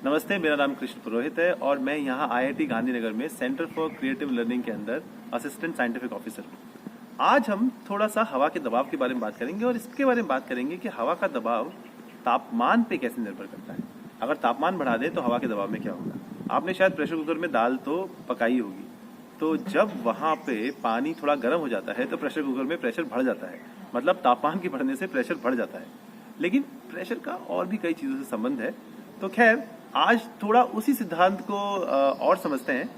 नमस्ते, मेरा नाम कृष्ण पुरोहित है और मैं यहाँ IIT गांधीनगर में सेंटर फॉर क्रिएटिव लर्निंग के अंदर असिस्टेंट साइंटिफिक ऑफिसर हूँ। आज हम थोड़ा सा हवा के दबाव के बारे में बात करेंगे और इसके बारे में बात करेंगे कि हवा का दबाव तापमान पे कैसे निर्भर करता है। अगर तापमान बढ़ा दे तो हवा के दबाव में क्या होगा। आपने शायद प्रेशर कुकर में दाल तो पकाई होगी, तो जब वहाँ पे पानी थोड़ा गर्म हो जाता है तो प्रेशर कुकर में प्रेशर बढ़ जाता है, मतलब तापमान के बढ़ने से प्रेशर बढ़ जाता है। लेकिन प्रेशर का और भी कई चीज़ों से संबंध है। तो खैर आज थोड़ा उसी सिद्धांत को और समझते हैं।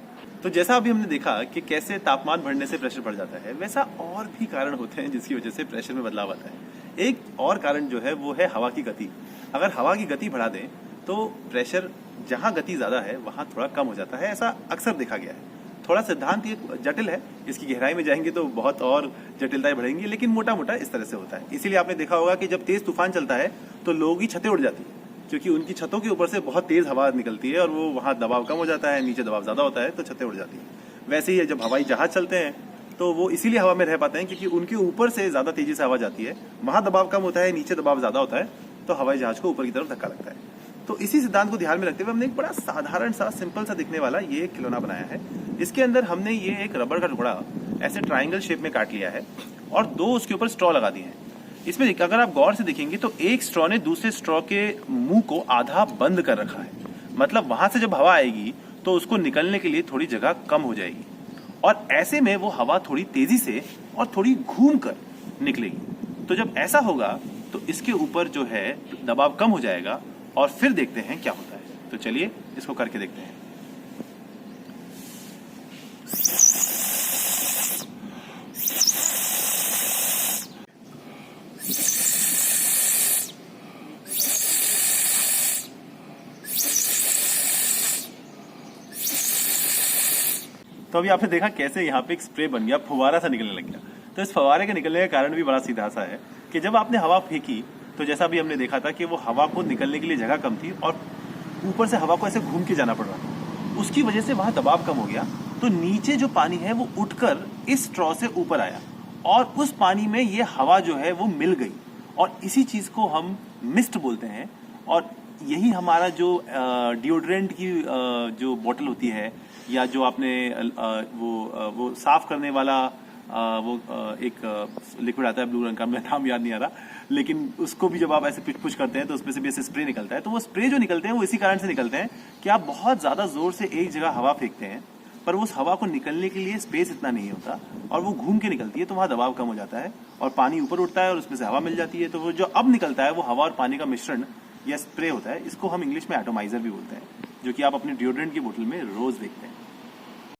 तो जैसा अभी हमने देखा कि कैसे तापमान बढ़ने से प्रेशर बढ़ जाता है, वैसा और भी कारण होते हैं जिसकी वजह से प्रेशर में बदलाव आता है। एक और कारण जो है वो है हवा की गति। अगर हवा की गति बढ़ा दें तो प्रेशर जहाँ गति ज़्यादा है वहाँ थोड़ा कम हो जाता है। ऐसा अक्सर देखा गया है। थोड़ा सिद्धांत ये जटिल है, इसकी गहराई में जाएंगे तो बहुत और जटिलताएं बढ़ेंगी, लेकिन मोटा मोटा इस तरह से होता है। इसीलिए आपने देखा होगा कि जब तेज तूफान चलता है तो लोगों की छतें उड़ जाती है, क्योंकि उनकी छतों के ऊपर से बहुत तेज हवा निकलती है और वो वहाँ दबाव कम हो जाता है, नीचे दबाव ज़्यादा होता है तो छतें उड़ जाती हैं। वैसे ही जब हवाई जहाज चलते हैं तो वो इसीलिए हवा में रह पाते हैं क्योंकि उनके ऊपर से ज़्यादा तेजी से हवा जाती है, वहाँ दबाव कम होता है, नीचे दबाव ज़्यादा होता है, तो हवाई जहाज को ऊपर की तरफ धक्का लगता है। तो इसी सिद्धांत को ध्यान में रखते हुए हमने एक बड़ा साधारण सा सिंपल सा दिखने वाला ये एक खिलौना बनाया है। इसके अंदर हमने ये एक रबर का टुकड़ा ऐसे ट्राइंगल शेप में काट लिया है और दो उसके ऊपर स्ट्रॉ लगा दिए हैं। इसमें अगर आप गौर से देखेंगे तो एक स्ट्रॉ ने दूसरे स्ट्रॉ के मुंह को आधा बंद कर रखा है, मतलब वहां से जब हवा आएगी तो उसको निकलने के लिए थोड़ी जगह कम हो जाएगी और ऐसे में वो हवा थोड़ी तेजी से और थोड़ी घूम कर निकलेगी। तो जब ऐसा होगा तो इसके ऊपर जो है दबाव कम हो जाएगा और फिर देखते हैं क्या होता है। तो चलिए इसको करके देखते हैं। तो अभी आपने देखा कैसे यहाँ पे एक स्प्रे बन गया, फुवारा सा निकलने लग गया। तो इस फवारे के निकलने का कारण भी बड़ा सीधा सा है कि जब आपने हवा फेंकी तो जैसा भी हमने देखा था कि वो हवा को निकलने के लिए जगह कम थी और ऊपर से हवा को ऐसे घूम के जाना पड़ रहा था। उसकी वजह से वहां दबाव कम हो गया, तो नीचे जो पानी है वो उठकर इस स्ट्रॉ से ऊपर आया और उस पानी में ये हवा जो है वो मिल गई और इसी चीज को हम मिस्ट बोलते हैं। और यही हमारा जो डिओड्रेंट की जो बोतल होती है या जो आपने वो साफ करने वाला एक लिक्विड आता है ब्लू रंग का, मेरा नाम याद नहीं आ रहा, लेकिन उसको भी जब आप ऐसे पुश करते हैं तो उसमें से भी ऐसे स्प्रे निकलता है। तो वो स्प्रे जो निकलते हैं वो इसी कारण से निकलते हैं कि आप बहुत ज्यादा जोर से एक जगह हवा फेंकते हैं पर उस हवा को निकलने के लिए स्पेस इतना नहीं होता और वो घूम के निकलती है, तो वहाँ दबाव कम हो जाता है और पानी ऊपर उठता है और उसमें से हवा मिल जाती है। तो वो जो अब निकलता है वो हवा और पानी का मिश्रण या स्प्रे होता है। इसको हम इंग्लिश में एटोमाइजर भी बोलते हैं, जो कि आप अपने डिओड्रेंट की बोतल में रोज देखते हैं।